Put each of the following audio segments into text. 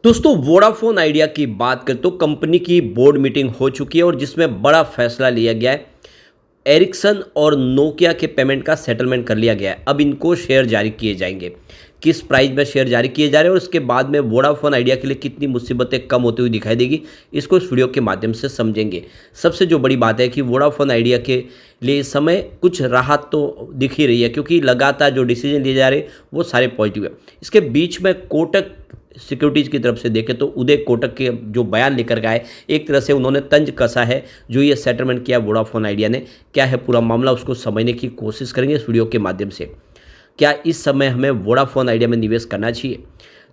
दोस्तों Vodafone idea की बात करें तो कंपनी की बोर्ड मीटिंग हो चुकी है और जिसमें बड़ा फैसला लिया गया है। एरिक्सन और नोकिया के पेमेंट का सेटलमेंट कर लिया गया है। अब इनको शेयर जारी किए जाएंगे। किस प्राइस में शेयर जारी किए जा रहे हैं और उसके बाद में वोडाफोन आइडिया के लिए कितनी मुसीबतें कम होती हुई दिखाई देगी, इसको इस वीडियो के माध्यम से समझेंगे। सबसे जो बड़ी बात है कि वोडाफोन आइडिया के लिए इस समय कुछ राहत तो दिख ही रही है, क्योंकि लगातार जो डिसीजन लिए जा रहे हैं वो सारे पॉजिटिव है। इसके बीच में कोटक सिक्योरिटीज़ की तरफ से देखें तो उदय कोटक के जो बयान लेकर के आए, एक तरह से उन्होंने तंज कसा है जो ये सेटलमेंट किया वोडाफोन आइडिया ने। क्या है पूरा मामला, उसको समझने की कोशिश करेंगे इस वीडियो के माध्यम से। क्या इस समय हमें वोडाफोन आइडिया में निवेश करना चाहिए?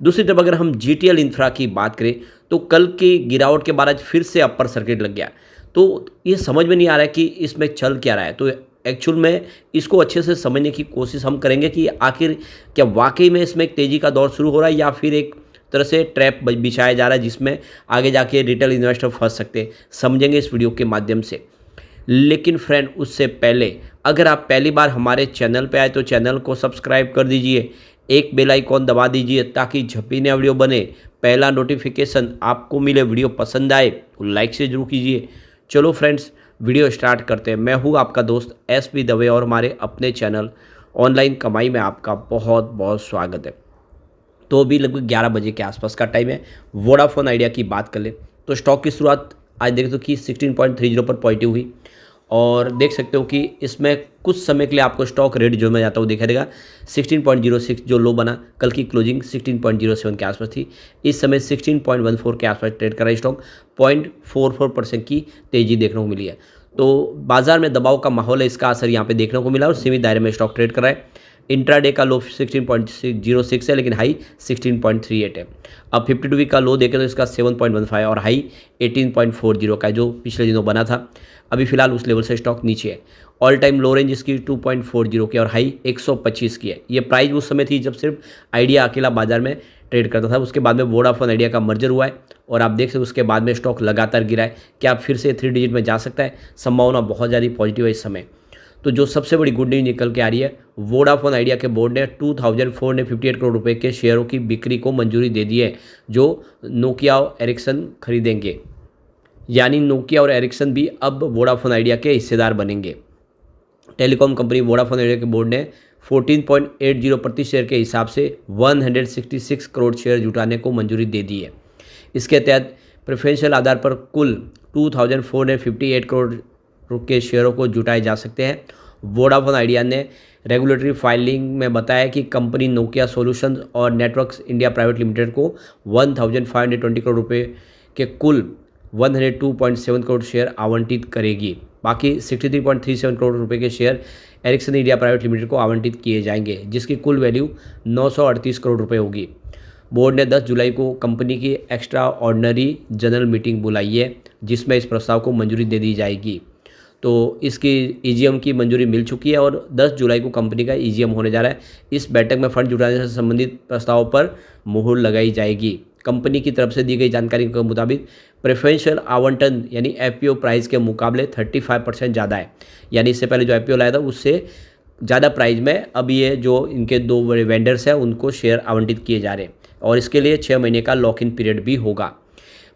दूसरी तरफ अगर हम जीटीएल इंफ्रा की बात करें तो कल की गिरावट के बाद आज फिर से अपर सर्किट लग गया। तो ये समझ में नहीं आ रहा है कि इसमें चल क्या रहा है। तो एक्चुअल में इसको अच्छे से समझने की कोशिश हम करेंगे कि आखिर क्या वाकई में इसमें एक तेज़ी का दौर शुरू हो रहा है या फिर एक तरह से ट्रैप बिछाया जा रहा है जिसमें आगे जाके रिटेल इन्वेस्टर फंस सकते हैं। समझेंगे इस वीडियो के माध्यम से। लेकिन फ्रेंड उससे पहले अगर आप पहली बार हमारे चैनल पे आए तो चैनल को सब्सक्राइब कर दीजिए, एक बेल आइकॉन दबा दीजिए ताकि जब भी नया वीडियो बने पहला नोटिफिकेशन आपको मिले। वीडियो पसंद आए तो लाइक से जरूर कीजिए। चलो फ्रेंड्स वीडियो स्टार्ट करते हैं। मैं हूँ आपका दोस्त एसपी दवे और हमारे अपने चैनल ऑनलाइन कमाई में आपका बहुत बहुत स्वागत है। तो अभी लगभग 11 बजे के आसपास का टाइम है। वोडाफोन आइडिया की बात कर ले तो स्टॉक की शुरुआत आज देखें तो कि 16.30 पर पॉजिटिव हुई और देख सकते हो कि इसमें कुछ समय के लिए आपको स्टॉक रेड जोन में जाता हुआ दिखाई देगा। 16.06 जो लो बना, कल की क्लोजिंग 16.07 के आसपास थी। इस समय 16.14 के आसपास ट्रेड कर रहा है स्टॉक। 0.44% की तेज़ी देखने को मिली है। तो बाजार में दबाव का माहौल है, इसका असर यहाँ पे देखने को मिला और सीमित दायरे में स्टॉक ट्रेड कर रहा है। इंट्राडे का लो 16.06 है लेकिन हाई 16.38 है। अब 52 वीक का लो देखें तो इसका 7.15 और हाई 18.40 का है जो पिछले दिनों बना था। अभी फिलहाल उस लेवल से स्टॉक नीचे है। ऑल टाइम लो रेंज इसकी 2.40 की और हाई 125 की है। ये प्राइस उस समय थी जब सिर्फ आइडिया अकेला बाजार में ट्रेड करता था। उसके बाद में वोडाफोन आइडिया का मर्जर हुआ है और आप देख सकते उसके बाद में स्टॉक लगातार गिरा है। क्या फिर से 3 डिजिट में जा सकता है? संभावना बहुत ज़्यादा पॉजिटिव है इस समय। तो जो सबसे बड़ी गुड न्यूज निकल के आ रही है, वोडाफोन आइडिया के बोर्ड ने 2458 करोड़ रुपए के शेयरों की बिक्री को मंजूरी दे दी है जो नोकिया और एरिक्सन खरीदेंगे। यानी नोकिया और एरिक्सन भी अब वोडाफोन आइडिया के हिस्सेदार बनेंगे। टेलीकॉम कंपनी वोडाफोन आइडिया के बोर्ड ने 14.80 प्रति शेयर के हिसाब से 166 करोड़ शेयर जुटाने को मंजूरी दे दी है। इसके तहत प्रेफरेंशियल आधार पर कुल 2458 करोड़ के शेयरों को जुटाए जा सकते हैं। वोडाफोन आइडिया ने रेगुलेटरी फाइलिंग में बताया कि कंपनी नोकिया सॉल्यूशंस और नेटवर्क्स इंडिया प्राइवेट लिमिटेड को 1520 करोड़ रुपए के कुल 102.7 करोड़ शेयर आवंटित करेगी। बाकी 63.37 करोड़ रुपए के share Ericsson India private limited को आवंटित किए जाएंगे जिसकी कुल वैल्यू 938 करोड़ रुपए होगी। बोर्ड ने 10 जुलाई को कंपनी की एक्स्ट्रा ऑर्डिनरी जनरल मीटिंग बुलाई है जिसमें इस प्रस्ताव को मंजूरी दे दी जाएगी। तो इसकी ईजीएम की मंजूरी मिल चुकी है और 10 जुलाई को कंपनी का ईजीएम होने जा रहा है। इस बैठक में फंड जुटाने से संबंधित प्रस्ताव पर मुहर लगाई जाएगी। कंपनी की तरफ से दी गई जानकारी के मुताबिक प्रेफरेंशियल आवंटन यानी एफपीओ प्राइस के मुकाबले 35% ज़्यादा है। यानी इससे पहले जो एफपीओ लाया था उससे ज़्यादा प्राइस में अब ये जो इनके दो बड़े वेंडर्स हैं उनको शेयर आवंटित किए जा रहे हैं और इसके लिए 6 महीने का लॉक इन पीरियड भी होगा।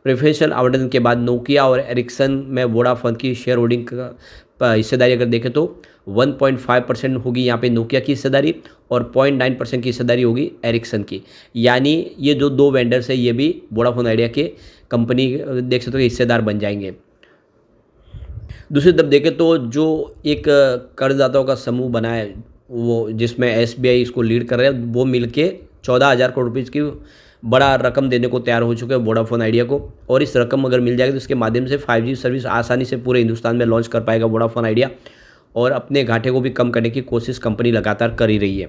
प्रेफरेंशियल आवंटन के बाद नोकिया और एरिक्सन में वोडाफोन की शेयर होल्डिंग का हिस्सेदारी अगर देखें तो 1.5% होगी यहाँ पे नोकिया की हिस्सेदारी और 0.9% की हिस्सेदारी होगी एरिक्सन की। यानी ये जो दो वेंडर्स है ये भी वोडाफोन आइडिया के कंपनी देख सकते हो हिस्सेदार बन जाएंगे। दूसरी तरफ देखें तो जो एक कर्जदाताओं का समूह बना है वो जिसमें एसबीआई इसको लीड कर रहे हैं, वो मिलके 14,000 करोड़ रुपये की बड़ा रकम देने को तैयार हो चुके हैं वोडाफोन आइडिया को। और इस रकम अगर मिल जाएगी तो इसके माध्यम से 5G सर्विस आसानी से पूरे हिंदुस्तान में लॉन्च कर पाएगा वोडाफोन आइडिया और अपने घाटे को भी कम करने की कोशिश कंपनी लगातार कर ही रही है।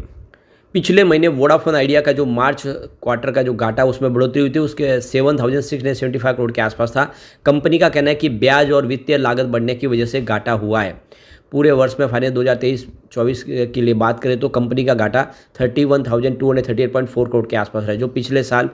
पिछले महीने वोडाफोन आइडिया का जो मार्च क्वार्टर का जो घाटा उसमें बढ़ोतरी हुई थी उसके 7,675 करोड़ के आसपास था। कंपनी का कहना है कि ब्याज और वित्तीय लागत बढ़ने की वजह से घाटा हुआ है। पूरे वर्ष में फाइनेंस 2023-24 के लिए बात करें तो कंपनी का घाटा 31,238.4 करोड़ के आसपास है जो पिछले साल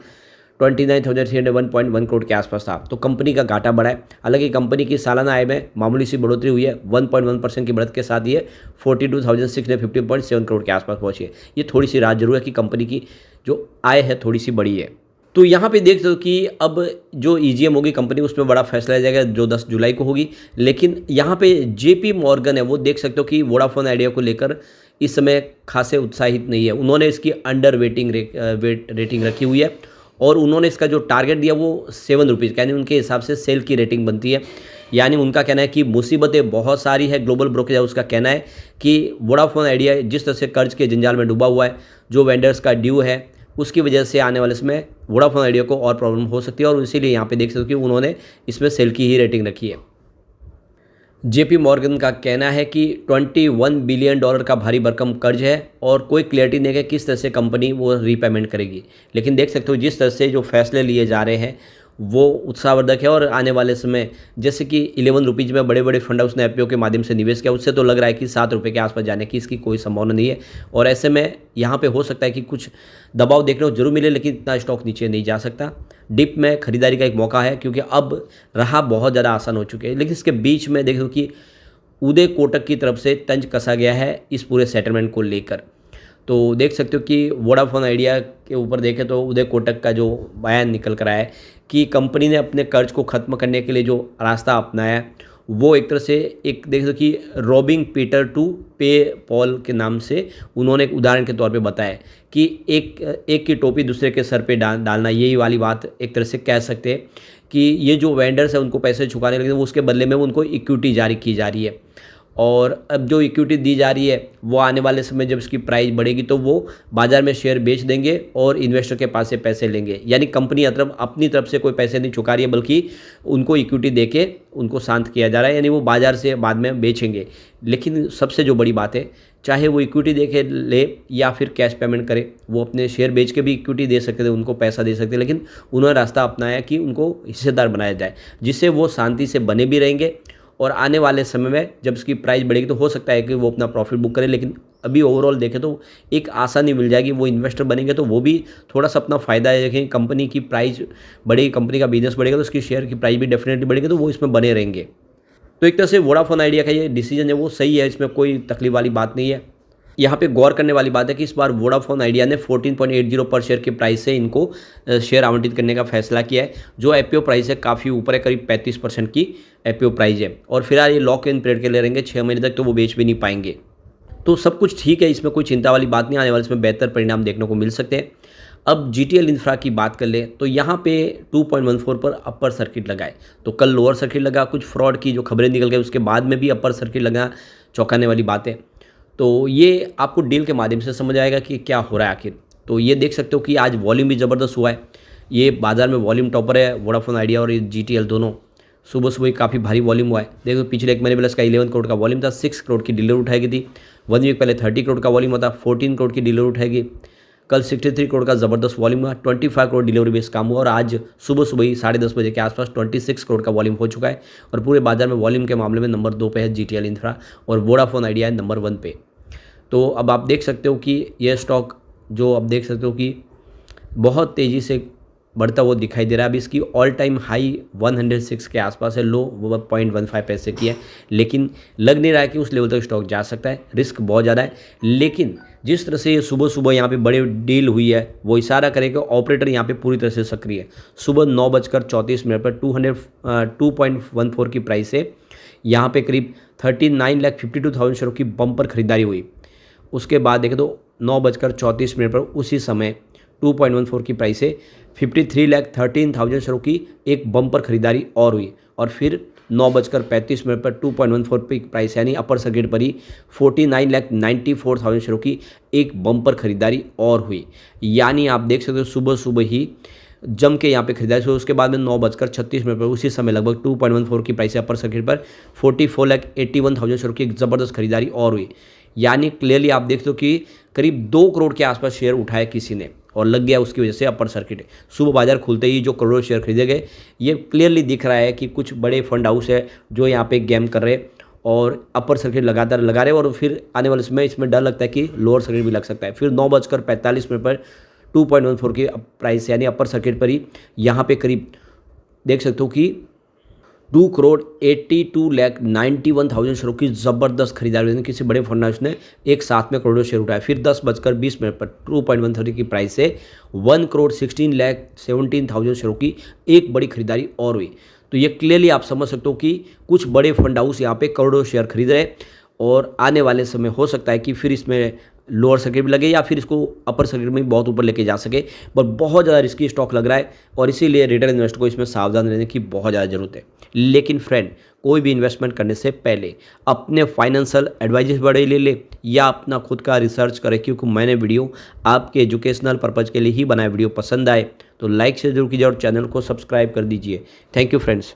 29,301.1 करोड़ के आसपास था। तो कंपनी का घाटा बढ़ा है। हालांकि कंपनी की सालाना आय में मामूली सी बढ़ोतरी हुई है। 1.1% की बढ़त के साथ ये 42,650.7 करोड़ के आसपास पहुंची है। ये थोड़ी सी राहत जरूर है कि कंपनी की जो आय है थोड़ी सी बड़ी है। तो यहाँ पे देख सकते हो कि अब जो ईजीएम होगी कंपनी, उसमें बड़ा फैसला लिया जाएगा जो 10 जुलाई को होगी। लेकिन यहाँ पे जेपी मॉर्गन है, वो देख सकते हो कि वोडाफोन आइडिया को लेकर इस समय खासे उत्साहित नहीं है। उन्होंने इसकी अंडर रेटिंग रखी हुई है और उन्होंने इसका जो टारगेट दिया वो ₹7, यानी उनके हिसाब से सेल की रेटिंग बनती है। यानी उनका कहना है कि मुसीबतें बहुत सारी है। ग्लोबल ब्रोकरेज हाउस का कहना है कि वोडाफोन आइडिया जिस तरह से कर्ज के जंजाल में डूबा हुआ है, जो वेंडर्स का ड्यू है, उसकी वजह से आने वाले समय वोडाफोन आइडिया को और प्रॉब्लम हो सकती है और इसीलिए यहाँ पे देख सकते हो कि उन्होंने इसमें सेल की ही रेटिंग रखी है। जेपी मॉर्गन का कहना है कि $21 बिलियन का भारी भरकम कर्ज है और कोई क्लियरिटी नहीं है कि किस तरह से कंपनी वो रीपेमेंट करेगी। लेकिन देख सकते हो जिस तरह से जो फैसले लिए जा रहे हैं वो उत्साहवर्धक है और आने वाले समय जैसे कि ₹11 में बड़े बड़े फंड हाउस ने IPO के माध्यम से निवेश किया, उससे तो लग रहा है कि ₹7 के आसपास जाने की इसकी कोई संभावना नहीं है। और ऐसे में यहाँ पे हो सकता है कि कुछ दबाव देखने को जरूर मिले, लेकिन इतना स्टॉक नीचे नहीं जा सकता। डिप में खरीदारी का एक मौका है क्योंकि अब राह बहुत ज़्यादा आसान हो चुके हैं। लेकिन इसके बीच में देखो कि उदय कोटक की तरफ से तंज कसा गया है इस पूरे सेटलमेंट को लेकर। तो देख सकते हो कि वोडाफोन आइडिया के ऊपर देखें तो उदय कोटक का जो बयान निकल कर आया है कि कंपनी ने अपने कर्ज को ख़त्म करने के लिए जो रास्ता अपनाया है वो एक तरह से एक देख सकते कि रॉबिंग पीटर टू पे पॉल के नाम से उन्होंने एक उदाहरण के तौर पे बताया कि एक की टोपी दूसरे के सर पे डालना, यही वाली बात एक तरह से कह सकते हैं कि ये जो वेंडर्स है उनको पैसे चुकाने लगे वो उसके बदले में उनको इक्विटी जारी की जा रही है। और अब जो इक्विटी दी जा रही है वो आने वाले समय जब इसकी प्राइस बढ़ेगी तो वो बाज़ार में शेयर बेच देंगे और इन्वेस्टर के पास से पैसे लेंगे। यानी कंपनी अपनी तरफ से कोई पैसे नहीं चुका रही है, बल्कि उनको इक्विटी देके उनको शांत किया जा रहा है, यानी वो बाज़ार से बाद में बेचेंगे। लेकिन सबसे जो बड़ी बात है, चाहे वो इक्विटी दे के ले या फिर कैश पेमेंट करे, वो अपने शेयर बेच के भी इक्विटी दे सकते थे, उनको पैसा दे सकते, लेकिन उन्होंने रास्ता अपनाया कि उनको हिस्सेदार बनाया जाए, जिससे वो शांति से बने भी रहेंगे और आने वाले समय में जब इसकी प्राइस बढ़ेगी तो हो सकता है कि वो अपना प्रॉफिट बुक करे। लेकिन अभी ओवरऑल देखें तो एक आसानी मिल जाएगी, वो इन्वेस्टर बनेंगे तो वो भी थोड़ा सा अपना फ़ायदा है। देखें कंपनी की प्राइस बढ़ेगी, कंपनी का बिजनेस बढ़ेगा तो उसकी शेयर की प्राइस भी डेफिनेटली बढ़ेगी, तो वो इसमें बने रहेंगे। तो एक तरह से वोडाफोन आइडिया का ये डिसीजन है वो सही है, इसमें कोई तकलीफ वाली बात नहीं है। यहाँ पे गौर करने वाली बात है कि इस बार वोडाफोन आइडिया ने 14.80 पर शेयर की प्राइस से इनको शेयर आवंटित करने का फैसला किया है। जो IPO प्राइस है काफ़ी ऊपर है, करीब 35% की IPO प्राइस है और फिलहाल ये लॉक इन पीरियड के लिए रहेंगे 6 महीने तक, तो वो बेच भी नहीं पाएंगे। तो सब कुछ ठीक है, इसमें कोई चिंता वाली बात नहीं, आने वाले इसमें बेहतर परिणाम देखने को मिल सकते हैं। अब GTL इंफ्रा की बात कर ले तो यहाँ पे 2.14 पर अपर सर्किट लगा है। तो कल लोअर सर्किट लगा, कुछ फ्रॉड की जो खबरें निकल गई उसके बाद में भी अपर सर्किट लगा, चौंकाने वाली बात है। तो ये आपको डील के माध्यम से समझ आएगा कि क्या हो रहा है आखिर। तो ये देख सकते हो कि आज वॉल्यूम भी ज़बरदस्त हुआ है, ये बाज़ार में वॉल्यूम टॉपर है वोडाफोन आइडिया और ये GTL दोनों। सुबह सुबह काफ़ी भारी वॉल्यूम हुआ है। देखो पिछले एक महीने पहले इसका 11 करोड़ का वॉल्यूम था, 6 करोड़ की डीलर उठाई गई थी। 1 वीक पहले 30 करोड़ का वॉल्यूम था, 14 करोड़ की डीलर उठाएगी। कल 63 करोड़ का ज़बरदस्त वॉल्यूम हुआ, 25 करोड़ डिलीवरी बेस काम हुआ और आज सुबह सुबह ही 10:30 बजे के आसपास 26 करोड़ का वॉल्यूम हो चुका है। और पूरे बाजार में वॉल्यूम के मामले में नंबर 2 पे है GTL इंफ्रा और वोडाफोन आइडिया है नंबर 1 पे। तो अब आप देख सकते हो कि यह स्टॉक जो आप देख सकते हो कि बहुत तेज़ी से बढ़ता हुआ दिखाई दे रहा है। अभी इसकी ऑल टाइम हाई 106 के आसपास है, लो वो 0.15 पैसे की है, लेकिन लग नहीं रहा है कि उस लेवल तक स्टॉक जा सकता है, रिस्क बहुत ज़्यादा है। लेकिन जिस तरह से ये सुबह सुबह यहाँ पे बड़े डील हुई है वो इशारा करेगा ऑपरेटर यहाँ पे पूरी तरह से सक्रिय है। सुबह 9:34 पर 2.14 की प्राइस से यहाँ पे करीब 39,52,000 शेयरों की बम्पर खरीदारी हुई। उसके बाद देखें तो 9:34 पर उसी समय 2.14 की प्राइस से 53,13,000 शेयरों की एक बम्पर खरीदारी और हुई और फिर 9:35 पर 2.14 की प्राइस यानी अपर सर्किट पर ही 49,94,000 शेयरों की एक बम्पर खरीदारी और हुई। यानी आप देख सकते हो सुबह सुबह ही जम के यहाँ पे खरीदारी हुई। उसके बाद में 9:36 पर उसी समय लगभग 2.14 की प्राइस अपर सर्किट पर 44,81,000 शेयरों की एक ज़बरदस्त खरीदारी और हुई। यानी क्लियरली आप देखते हो कि करीब 2 करोड़ के आसपास शेयर उठाए किसी ने और लग गया, उसकी वजह से अपर सर्किट है। सुबह बाजार खुलते ही जो करोड़ों शेयर खरीदे गए, ये क्लियरली दिख रहा है कि कुछ बड़े फंड हाउस है जो यहाँ पे गेम कर रहे और अपर सर्किट लगातार लगा रहे और फिर आने वाले समय इसमें डर लगता है कि लोअर सर्किट भी लग सकता है। फिर 9:45 पर 2.14 की प्राइस यानी अपर सर्किट पर ही यहाँ पे करीब देख सकते हो कि 2,82,91,000 शेयरों की ज़बरदस्त खरीदारी हुई। किसी बड़े फंड हाउस ने एक साथ में करोड़ों शेयर उठाए। फिर 10:20 पर 2.13 की प्राइस से 1,16,17,000 शेयरों की एक बड़ी खरीदारी और हुई। तो ये क्लियरली आप समझ सकते हो कि कुछ बड़े फंड हाउस यहाँ पे करोड़ों शेयर खरीद रहे हैं और आने वाले समय हो सकता है कि फिर इसमें लोअर सर्किट भी लगे या फिर इसको अपर सर्किट में बहुत ऊपर लेके जा सके, पर बहुत ज़्यादा रिस्की स्टॉक लग रहा है और इसीलिए रिटेल इन्वेस्टर को इसमें सावधान रहने की बहुत ज़्यादा ज़रूरत है। लेकिन फ्रेंड, कोई भी इन्वेस्टमेंट करने से पहले अपने फाइनेंशियल एडवाइजर्स बड़े ले ले या अपना खुद का रिसर्च करें, क्योंकि मैंने वीडियो आपके एजुकेशनल पर्पज़ के लिए ही बनाया। वीडियो पसंद आए तो लाइक से जरूर कीजिए और चैनल को सब्सक्राइब कर दीजिए। Thank you friends.